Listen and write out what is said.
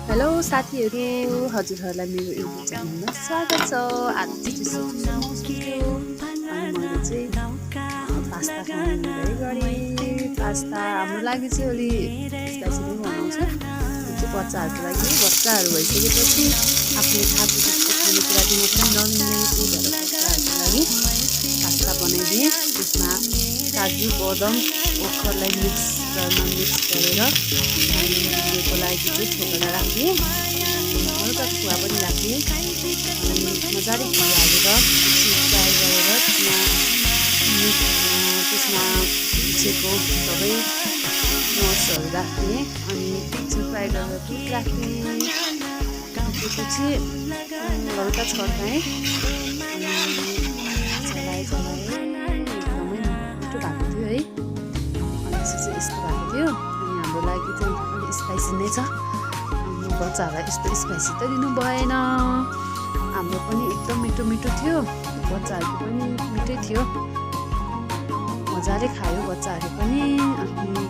Hello साथीहरू, हजुरहरूलाई मेरो युट्युब च्यानलमा स्वागत छ। आज चाहिँ अनि मैले चाहिँ पास्ता खाने निर्णय गरेँ। पास्ता हाम्रो लागि चाहिँ अलि स्पाइसी नै बनाउँछ। त्यो चाहिँ बच्चाहरू भइसकेपछि आफूले खाएको जस्तो खानेकुरा दिन पनि नमिल्ने, त्यही भएर बच्चाहरूको लागि पास्ता बनाइदिएँ। त्यसमा काजु बदाम ओखरलाई मिक्स गरेर को लागि चाहिँ छोपेर राखिदिएँ। हल्का खुवा पनि राखिदिएँ अनि मजाले घिउ हालेर फ्राई गरेर त्यसमा पिसेको सबै नट्सहरू राखिदिएँ अनि एकछिन फ्राई गरेर दुध राखिदिएँ। त्यसपछि हल्का छर्काएँ अनि चलाएँ एकदमै मिठो भएको थियो है। अनि चाहिँ यस्तो भएको थियो। अनि हाम्रो लागि चाहिँ अलिक स्पाइसी नै छ। बच्चाहरूलाई यस्तो स्पाइसी त दिनु भएन। हाम्रो पनि एकदम मिठो मिठो थियो, बच्चाहरूको पनि मिठै थियो। मजाले खायो बच्चाहरू पनि। अनि